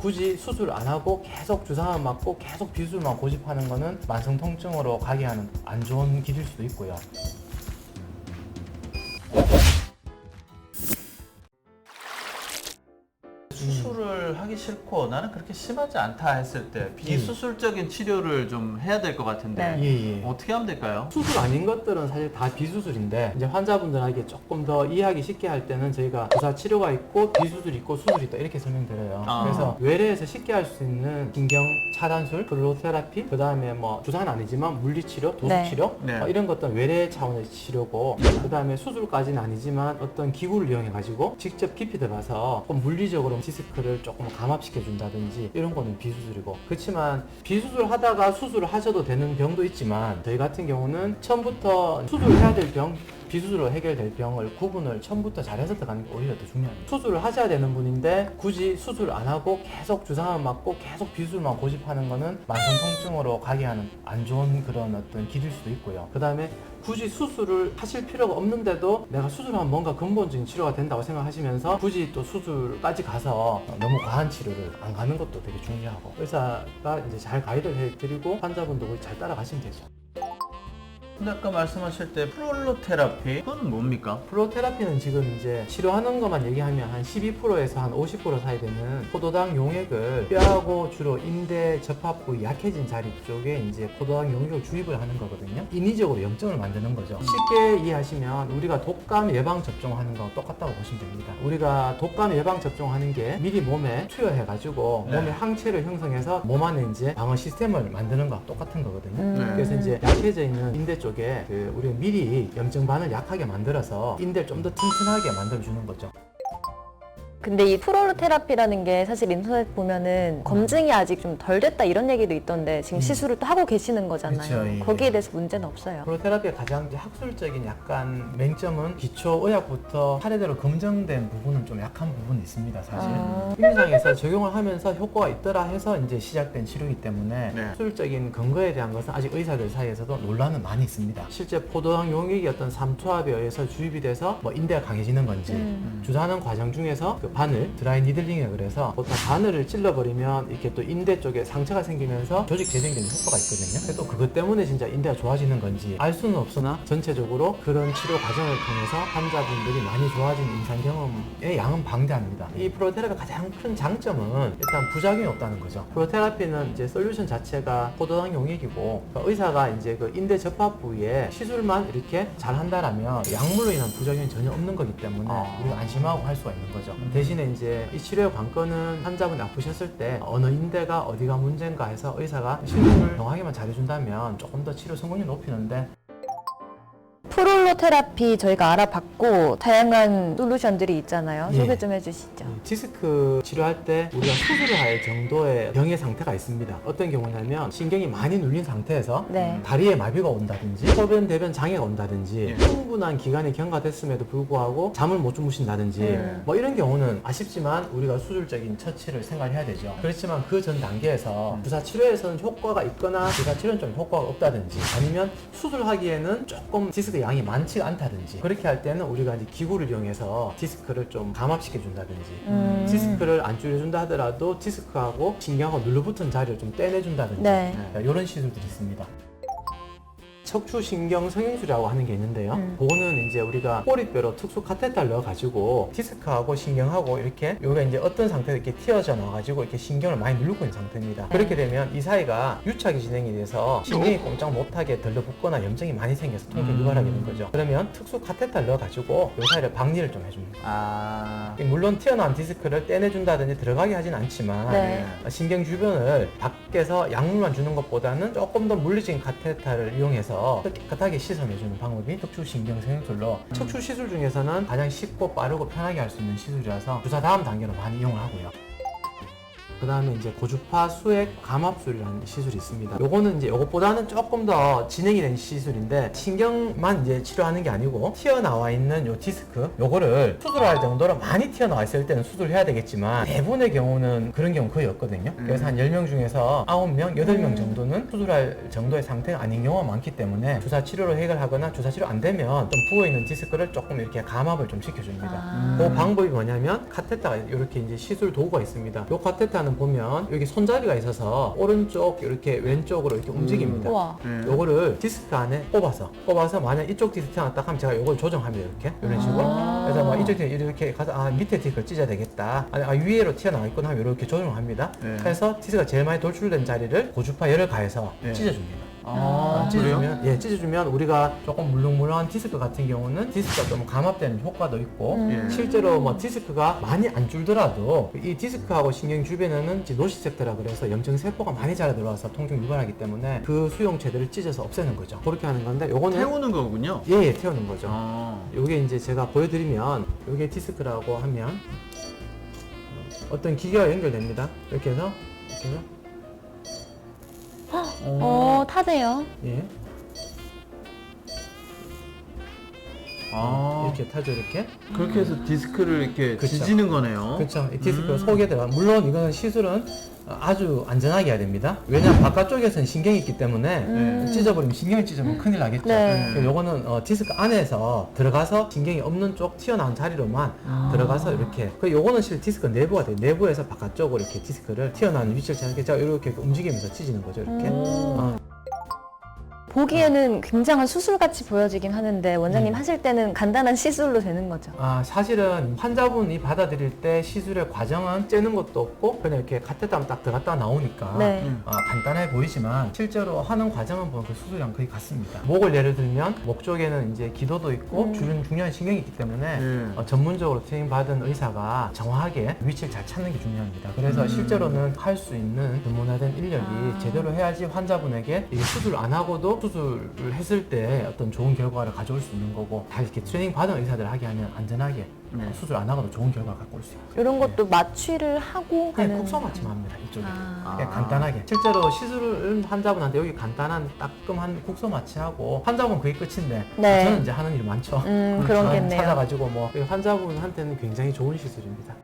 굳이 수술 안 하고 계속 주사만 맞고 계속 비수술만 고집하는 거는 만성 통증으로 가게 하는 안 좋은 길일 수도 있고요. 수술을 하기 싫고 나는 그렇게 심하지 않다 했을 때 비수술적인 치료를 좀 해야 될 것 같은데 예. 어떻게 하면 될까요? 수술 아닌 것들은 사실 다 비수술인데 이제 환자분들에게 조금 더 이해하기 쉽게 할 때는 저희가 주사 치료가 있고 비수술이 있고 수술이 있다 이렇게 설명드려요. 그래서 외래에서 쉽게 할 수 있는 신경 차단술, 플루로테라피, 그 다음에 뭐 주사는 아니지만 물리치료, 도수치료 이런 것들은 외래 차원의 치료고 그 다음에 수술까지는 아니지만 어떤 기구를 이용해 가지고 직접 깊이 들어가서 조금 물리적으로 디스크를 조금 감압시켜 준다든지 이런 거는 비수술이고, 그렇지만 비수술 하다가 수술을 하셔도 되는 병도 있지만 저희 같은 경우는 처음부터 수술해야 될 병, 비수술로 해결될 병을 구분을 처음부터 잘해서 들어가는 게 오히려 더 중요합니다. 수술을 하셔야 되는 분인데 굳이 수술 안 하고 계속 주사만 맞고 계속 비수술만 고집하는 거는 만성 통증으로 가게 하는 안 좋은 그런 어떤 길일 수도 있고요. 그 다음에 굳이 수술을 하실 필요가 없는데도 내가 수술하면 뭔가 근본적인 치료가 된다고 생각하시면서 굳이 또 수술까지 가서 너무 과한 치료를 안 가는 것도 되게 중요하고, 의사가 이제 잘 가이드를 해드리고 환자분도 잘 따라가시면 되죠. 근데 아까 말씀하실 때 플루로테라피 그건 뭡니까? 플루로테라피는 지금 이제 치료하는 것만 얘기하면 한 12%에서 한 50% 사이 되는 포도당 용액을 뼈하고 주로 인대 접합 부위 약해진 자리 쪽에 이제 포도당 용액을 주입을 하는 거거든요. 인위적으로 염증을 만드는 거죠. 쉽게 이해하시면 우리가 독감 예방 접종하는 거 똑같다고 보시면 됩니다. 우리가 독감 예방 접종하는 게 미리 몸에 투여해 가지고 몸에 항체를 형성해서 몸 안에 이제 방어 시스템을 만드는 거 똑같은 거거든요. 그래서 이제 약해져 있는 인대 쪽에 우리가 미리 염증반을 약하게 만들어서 인대를 좀 더 튼튼하게 만들어주는 거죠. 근데 이 플루로테라피라는 게 사실 인터넷 보면은 검증이 아직 좀 덜 됐다 이런 얘기도 있던데 지금 시술을 또 하고 계시는 거잖아요. 그쵸, 예. 거기에 대해서 문제는 없어요. 플루로테라피의 가장 이제 학술적인 약간 맹점은 기초의학부터 사례대로 검증된 부분은 좀 약한 부분이 있습니다, 사실. 임상에서 적용을 하면서 효과가 있더라 해서 이제 시작된 치료이기 때문에 학술적인 근거에 대한 것은 아직 의사들 사이에서도 논란은 많이 있습니다. 실제 포도당 용액이 어떤 삼투압에 의해서 주입이 돼서 뭐 인대가 강해지는 건지 주사하는 과정 중에서 그 바늘, 드라이 니들링이라 그래서 보통 바늘을 찔러버리면 이렇게 또 인대 쪽에 상처가 생기면서 조직 재생되는 효과가 있거든요. 근데 또 그것 때문에 진짜 인대가 좋아지는 건지 알 수는 없으나 전체적으로 그런 치료 과정을 통해서 환자분들이 많이 좋아진 임상 경험의 양은 방대합니다. 이 플루로테라피의 가장 큰 장점은 일단 부작용이 없다는 거죠. 플루로테라피는 이제 솔루션 자체가 포도당 용액이고 그러니까 의사가 이제 그 인대 접합 부위에 시술만 이렇게 잘 한다라면 약물로 인한 부작용이 전혀 없는 거기 때문에 우리가 안심하고 할 수가 있는 거죠. 대신에 이제 이 치료의 관건은 환자분이 아프셨을 때 어느 인대가 어디가 문제인가 해서 의사가 시술을 정확하게만 잘해준다면 조금 더 치료 성공률을 높이는데, 플루로테라피 저희가 알아봤고 다양한 솔루션들이 있잖아요. 소개 좀 해주시죠. 디스크 치료할 때 우리가 수술을 할 정도의 병의 상태가 있습니다. 어떤 경우냐면 신경이 많이 눌린 상태에서 다리에 마비가 온다든지 소변 대변 장애가 온다든지 충분한 기간이 경과됐음에도 불구하고 잠을 못 주무신다든지 뭐 이런 경우는 아쉽지만 우리가 수술적인 처치를 생각해야 되죠. 그렇지만 그 전 단계에서 주사 치료에서는 효과가 있거나 주사 치료는 좀 효과가 없다든지 아니면 수술하기에는 조금 디스크 양이 많지가 않다든지 그렇게 할 때는 우리가 이제 기구를 이용해서 디스크를 좀 감압시켜 준다든지 디스크를 안 줄여준다 하더라도 디스크하고 신경하고 눌러붙은 자리를 좀 떼내준다든지 이런 시술들이 있습니다. 척추신경 성형술이라고 하는 게 있는데요. 그거는 이제 우리가 꼬리뼈로 특수 카테터를 넣어가지고 디스크하고 신경하고 이렇게 여기가 이제 어떤 상태에서 이렇게 튀어져 나와가지고 이렇게 신경을 많이 누르고 있는 상태입니다. 그렇게 되면 이 사이가 유착이 진행이 돼서 신경이 꼼짝 못하게 덜러붙거나 염증이 많이 생겨서 통증이 유발하게 되는 거죠. 그러면 특수 카테터를 넣어가지고 이 사이를 박리를 좀 해줍니다. 물론 튀어나온 디스크를 떼내준다든지 들어가게 하진 않지만 신경 주변을 밖에서 약물만 주는 것보다는 조금 더 물리적인 카테터를 이용해서 깨끗하게 씻어내주는 방법이 척추신경 성형술로 척추 시술 중에서는 가장 쉽고 빠르고 편하게 할 수 있는 시술이라서 주사 다음 단계로 많이 이용을 하고요. 그 다음에 이제 고주파 수액 감압술이라는 시술이 있습니다. 요거는 이제 요것보다는 조금 더 진행이 된 시술인데 신경만 이제 치료하는 게 아니고 튀어나와 있는 요 디스크 요거를 수술할 정도로 많이 튀어나와 있을 때는 수술해야 되겠지만 대부분의 경우는 그런 경우 거의 없거든요. 그래서 한 10명 중에서 9명, 8명 정도는 수술할 정도의 상태가 아닌 경우가 많기 때문에 주사 치료로 해결하거나 주사 치료 안 되면 좀 부어있는 디스크를 조금 이렇게 감압을 좀 시켜줍니다. 그 방법이 뭐냐면 카테터가 이렇게 이제 시술 도구가 있습니다. 요 카테터는 디스크는 보면 여기 손잡이가 있어서 오른쪽 이렇게 왼쪽으로 이렇게 움직입니다. 우와. 네. 요거를 디스크 안에 꼽아서 만약 이쪽 디스크 튀어나왔다 하면 제가 요걸 조정합니다. 이렇게 이런 식으로. 그래서 뭐 이쪽 디스크 이렇게 가서 밑에 디스크를 찢어야 되겠다. 아니 위에로 튀어나와 있거나 하면 이렇게 조정을 합니다. 네. 그래서 디스크가 제일 많이 돌출된 자리를 고주파 열을 가해서 네. 찢어줍니다. 그래요? 찢어주면 우리가 조금 물렁물렁한 디스크 같은 경우는 디스크가 좀 감압되는 효과도 있고 예. 실제로 뭐 디스크가 많이 안 줄더라도 이 디스크하고 신경 주변에는 노시섹터라 그래서 염증세포가 많이 자라 들어와서 통증 유발하기 때문에 그 수용체들을 찢어서 없애는 거죠. 그렇게 하는 건데 요거는 태우는 거군요. 예, 태우는 거죠. 아. 요게 이제 제가 보여드리면 요게 디스크라고 하면 어떤 기계가 연결됩니다. 이렇게 해서 타네요. 예. 이렇게 타죠, 이렇게. 그렇게 해서 디스크를 이렇게 그쵸. 지지는 거네요. 그렇죠. 이 디스크 속에 들어가. 물론 이거는 시술은 아주 안전하게 해야 됩니다. 왜냐하면 바깥쪽에서는 신경이 있기 때문에 찢어버리면 신경이 찢으면 큰일 나겠죠. 네. 그래서 요거는 디스크 안에서 들어가서 신경이 없는 쪽 튀어나온 자리로만 들어가서 이렇게. 그리고 요거는 실제 디스크 내부가 돼요. 내부에서 바깥쪽으로 이렇게 디스크를 튀어나온 위치를 찾게 이렇게 움직이면서 찢는 거죠. 이렇게. 보기에는 굉장한 수술같이 보여지긴 하는데 원장님 하실 때는 간단한 시술로 되는 거죠. 사실은 환자분이 받아들일 때 시술의 과정은 째는 것도 없고 그냥 이렇게 카테터 하면 딱 들어갔다 나오니까 네. 간단해 보이지만 실제로 하는 과정은 보면 그 수술이랑 거의 같습니다. 목을 예를 들면 목 쪽에는 이제 기도도 있고 중요한 신경이 있기 때문에 전문적으로 트레이닝 받은 의사가 정확하게 위치를 잘 찾는 게 중요합니다. 그래서 실제로는 할 수 있는 전문화된 인력이 제대로 해야지 환자분에게 이게 수술 안 하고도 수술을 했을 때 어떤 좋은 결과를 가져올 수 있는 거고 다 이렇게 트레이닝 받은 의사들 하게 하면 안전하게 수술 안 하고도 좋은 결과를 갖고 올 수 있어요. 이런 것도 마취를 하고 그냥 하는 국소 마취만 합니다. 이쪽에. 아. 그냥 간단하게. 실제로 시술은 환자분한테 여기 간단한 따끔한 국소 마취하고 환자분 그게 끝인데 네. 저는 이제 하는 일이 많죠. 그런겠네요. 찾아가지고 뭐 환자분한테는 굉장히 좋은 시술입니다.